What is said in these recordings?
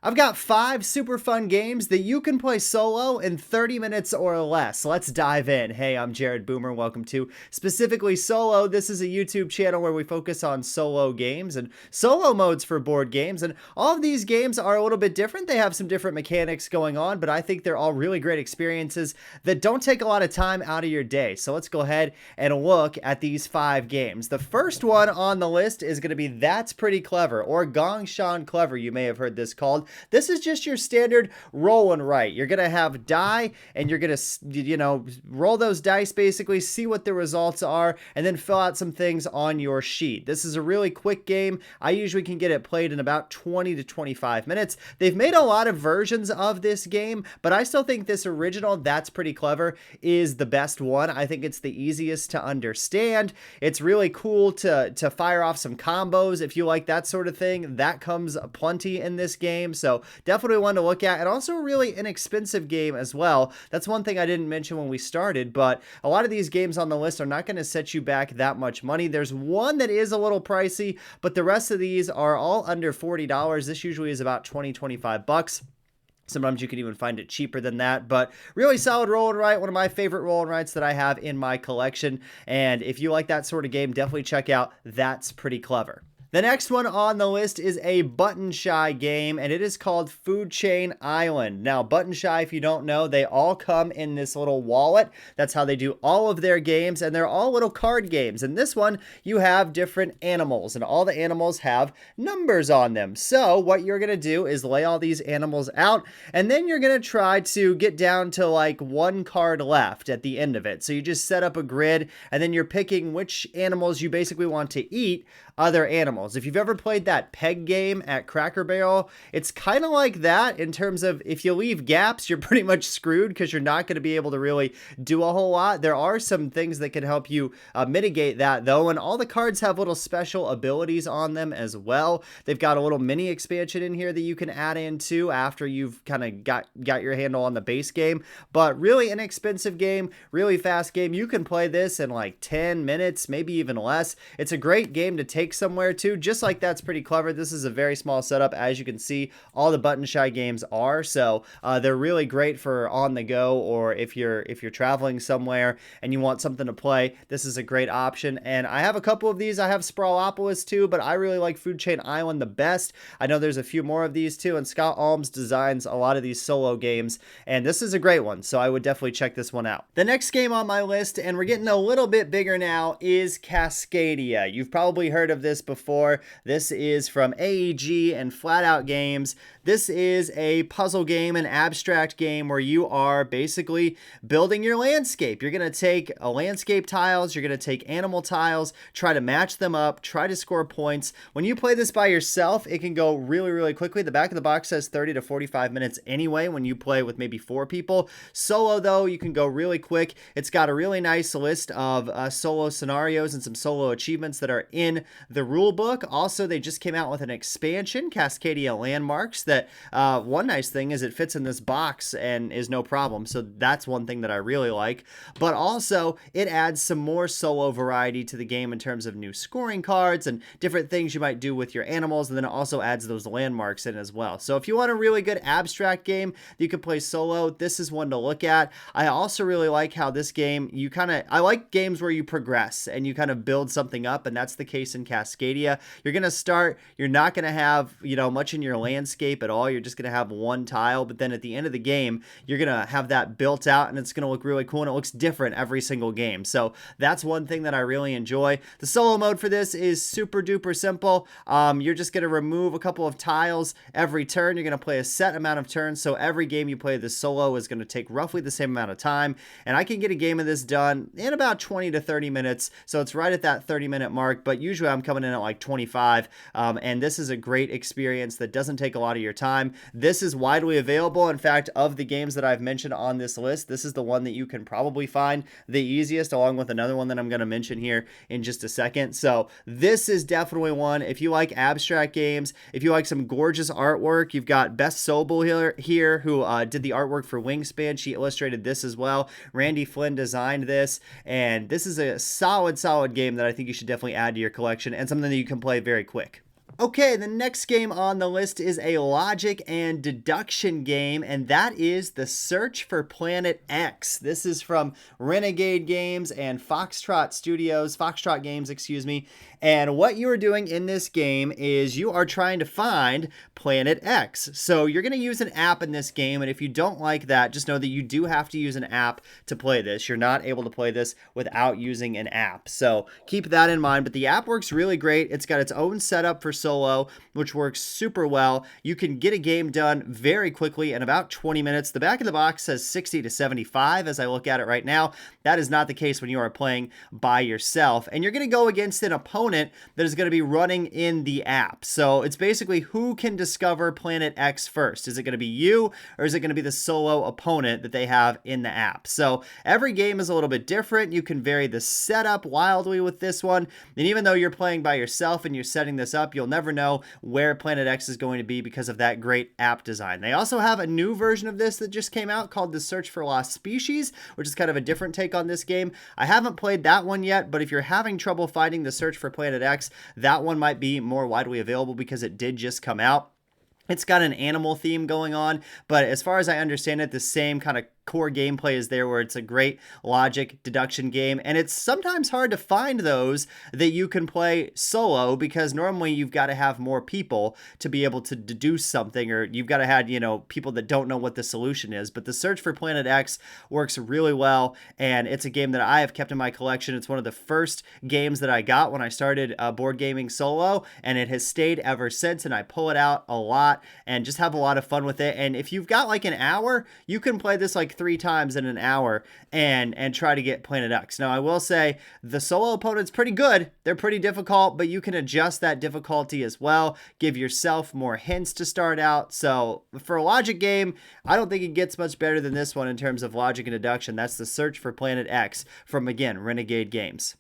I've got 5 super fun games that you can play solo in 30 minutes or less. Let's dive in. Hey, I'm Jared Boomer. Welcome to Specifically Solo. This is a YouTube channel where we focus on solo games and solo modes for board games. And all of these games are a little bit different. They have some different mechanics going on, but I think they're all really great experiences that don't take a lot of time out of your day. So let's go ahead and look at these 5 games. The first one on the list is going to be That's Pretty Clever, or Gong Shan Clever. You may have heard this called. This is just your standard roll and write. You're going to have die and you're going to, roll those dice basically, see what the results are, and then fill out some things on your sheet. This is a really quick game. I usually can get it played in about 20 to 25 minutes. They've made a lot of versions of this game, but I still think this original, That's Pretty Clever, is the best one. I think it's the easiest to understand. It's really cool to fire off some combos if you like that sort of thing. That comes plenty in this game. So definitely one to look at, and also a really inexpensive game as well. That's one thing I didn't mention when we started, but a lot of these games on the list are not going to set you back that much money. There's one that is a little pricey, but the rest of these are all under $40. This usually is about 25 bucks. Sometimes you can even find it cheaper than that, but really solid roll and write. One of my favorite roll and writes that I have in my collection. And if you like that sort of game, definitely check out That's Pretty Clever. The next one on the list is a button shy game, and it is called Food Chain Island. Now, button shy, if you don't know, they all come in this little wallet. That's how they do all of their games, and they're all little card games. In this one, you have different animals, and all the animals have numbers on them. So what you're going to do is lay all these animals out, and then you're going to try to get down to like one card left at the end of it. So you just set up a grid, and then you're picking which animals you basically want to eat other animals. If you've ever played that peg game at Cracker Barrel, it's kind of like that in terms of if you leave gaps, you're pretty much screwed because you're not going to be able to really do a whole lot. There are some things that can help you mitigate that though, and all the cards have little special abilities on them as well. They've got a little mini expansion in here that you can add in too after you've kind of got your handle on the base game, but really inexpensive game, really fast game. You can play this in like 10 minutes, maybe even less. It's a great game to take somewhere too, just like That's Pretty Clever. This is a very small setup, as you can see. All the button shy games are, so they're really great for on the go, or if you're traveling somewhere and you want something to play, this is a great option. And I have a couple of these. I have Sprawlopolis too, but I really like Food Chain Island the best. I know there's a few more of these too, and Scott Alms designs a lot of these solo games, and this is a great one, so I would definitely check this one out. The next game on my list, and we're getting a little bit bigger now, is Cascadia. You've probably heard of this before. This is from AEG and Flat Out Games. This is a puzzle game, an abstract game where you are basically building your landscape. You're going to take a landscape tiles, you're going to take animal tiles, try to match them up, try to score points. When you play this by yourself, it can go really, really quickly. The back of the box says 30 to 45 minutes anyway when you play with maybe 4 people. Solo though, you can go really quick. It's got a really nice list of solo scenarios and some solo achievements that are in the rule book. Also, they just came out with an expansion, Cascadia Landmarks, that one nice thing is it fits in this box and is no problem. So that's one thing that I really like. But also, it adds some more solo variety to the game in terms of new scoring cards and different things you might do with your animals. And then it also adds those landmarks in as well. So if you want a really good abstract game that you can play solo, this is one to look at. I also really like how this game, I like games where you progress and you kind of build something up, and that's the case in Cascadia. You're going to start, you're not going to have, much in your landscape at all. You're just going to have one tile, but then at the end of the game, you're going to have that built out and it's going to look really cool, and it looks different every single game. So that's one thing that I really enjoy. The solo mode for this is super duper simple. You're just going to remove a couple of tiles every turn. You're going to play a set amount of turns. So every game you play this solo is going to take roughly the same amount of time. And I can get a game of this done in about 20 to 30 minutes. So it's right at that 30-minute mark, but usually I'm coming in at like 25. And this is a great experience that doesn't take a lot of your time. This is widely available. In fact, of the games that I've mentioned on this list, this is the one that you can probably find the easiest, along with another one that I'm going to mention here in just a second. So this is definitely one. If you like abstract games, if you like some gorgeous artwork, you've got Beth Sobel here who did the artwork for Wingspan. She illustrated this as well. Randy Flynn designed this, and this is a solid game that I think you should definitely add to your collection, and something that you can play very quick. Okay, the next game on the list is a logic and deduction game, and that is The Search for Planet X. This is from Renegade Games and Foxtrot Games, excuse me. And what you are doing in this game is you are trying to find Planet X. So you're going to use an app in this game, and if you don't like that, just know that you do have to use an app to play this. You're not able to play this without using an app. So keep that in mind, but the app works really great. It's got its own setup for solo, which works super well. You can get a game done very quickly in about 20 minutes. The back of the box says 60 to 75 as I look at it right now. That is not the case when you are playing by yourself, and you're going to go against an opponent that is going to be running in the app. So it's basically who can discover Planet X first. Is it going to be you, or is it going to be the solo opponent that they have in the app? So every game is a little bit different. You can vary the setup wildly with this one, and even though you're playing by yourself and you're setting this up, you'll never know where Planet X is going to be because of that great app design. They also have a new version of this that just came out called The Search for Lost Species, which is kind of a different take on this game. I haven't played that one yet, but if you're having trouble finding The Search for Planet X, that one might be more widely available because it did just come out. It's got an animal theme going on, but as far as I understand it, the same kind of core gameplay is there, where it's a great logic deduction game, and it's sometimes hard to find those that you can play solo, because normally you've got to have more people to be able to deduce something, or you've got to have, people that don't know what the solution is. But The Search for Planet X works really well, and it's a game that I have kept in my collection. It's one of the first games that I got when I started board gaming solo, and it has stayed ever since, and I pull it out a lot and just have a lot of fun with it. And if you've got like an hour, you can play this like 3 times in an hour and try to get Planet X. Now, I will say the solo opponent's pretty good. They're pretty difficult, but you can adjust that difficulty as well. Give yourself more hints to start out. So for a logic game, I don't think it gets much better than this one in terms of logic and deduction. That's The Search for Planet X from, again, Renegade Games.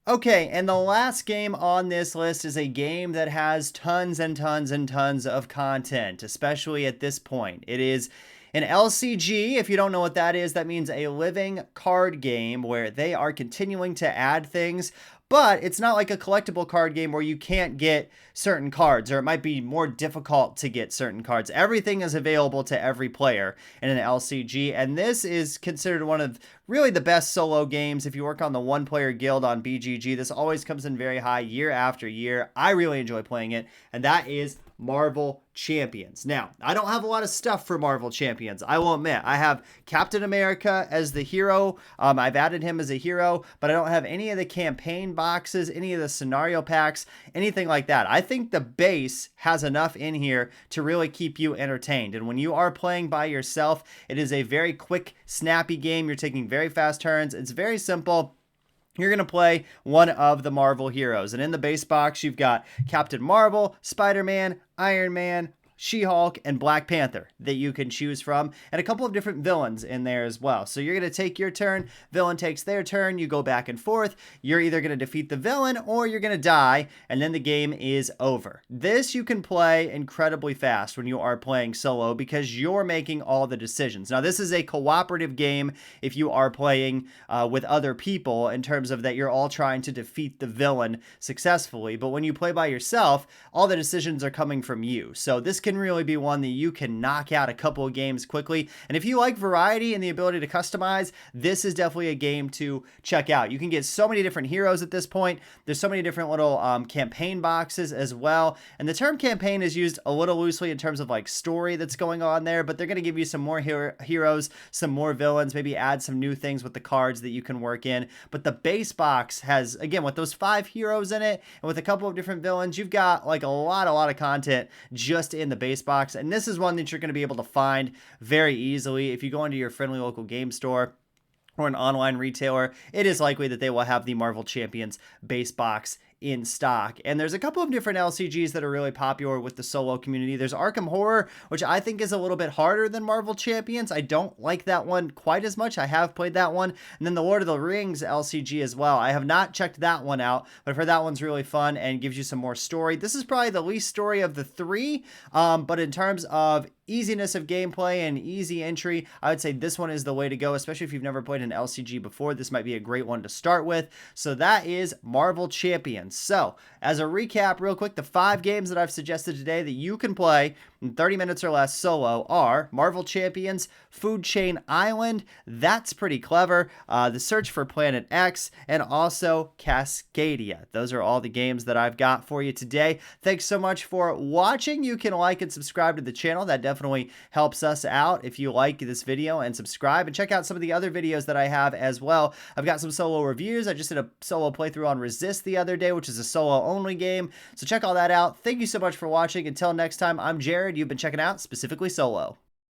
Okay, and the last game on this list is a game that has tons and tons and tons of content, especially at this point. It is an LCG. If you don't know what that is, that means a living card game where they are continuing to add things, but it's not like a collectible card game where you can't get certain cards, or it might be more difficult to get certain cards. Everything is available to every player in an LCG, and this is considered one of really the best solo games. If you work on the one-player guild on BGG, this always comes in very high year after year. I really enjoy playing it, and that is Marvel Champions. Now, I don't have a lot of stuff for Marvel Champions. I will admit, I have Captain America as the hero. I've added him as a hero, but I don't have any of the campaign boxes, any of the scenario packs, anything like that. I think the base has enough in here to really keep you entertained. And when you are playing by yourself, it is a very quick, snappy game. You're taking very fast turns. It's very simple. You're going to play one of the Marvel heroes. And in the base box, you've got Captain Marvel, Spider-Man, Iron Man, She-Hulk, and Black Panther that you can choose from, and a couple of different villains in there as well. So you're going to take your turn, villain takes their turn, you go back and forth. You're either going to defeat the villain or you're going to die, and then the game is over. This you can play incredibly fast when you are playing solo because you're making all the decisions. Now, this is a cooperative game if you are playing with other people, in terms of that you're all trying to defeat the villain successfully, but when you play by yourself, all the decisions are coming from you. So this can really be one that you can knock out a couple of games quickly. And if you like variety and the ability to customize, this is definitely a game to check out. You can get so many different heroes at this point. There's so many different little campaign boxes as well. And the term campaign is used a little loosely in terms of like story that's going on there, but they're going to give you some more heroes, some more villains, maybe add some new things with the cards that you can work in. But the base box has, again, with those 5 heroes in it and with a couple of different villains, you've got like a lot of content just in the base box. And this is one that you're going to be able to find very easily if you go into your friendly local game store or an online retailer. It is likely that they will have the Marvel Champions base box in stock. And there's a couple of different LCGs that are really popular with the solo community. There's Arkham Horror, which I think is a little bit harder than Marvel Champions. I don't like that one quite as much. I have played that one. And then the Lord of the Rings LCG as well. I have not checked that one out, but I've heard that one's really fun and gives you some more story. This is probably the least story of the 3, but in terms of easiness of gameplay and easy entry, I would say this one is the way to go, especially if you've never played an LCG before. This might be a great one to start with. So that is Marvel Champions. Champions. So, as a recap, real quick, the 5 games that I've suggested today that you can play in 30 minutes or less solo are Marvel Champions, Food Chain Island, that's pretty clever, The Search for Planet X, and also Cascadia. Those are all the games that I've got for you today. Thanks so much for watching. You can like and subscribe to the channel. That definitely helps us out if you like this video, and subscribe and check out some of the other videos that I have as well. I've got some solo reviews. I just did a solo playthrough on Resist the other day, which is a solo only game. So check all that out. Thank you so much for watching. Until next time, I'm Jared. You've been checking out Specifically Solo.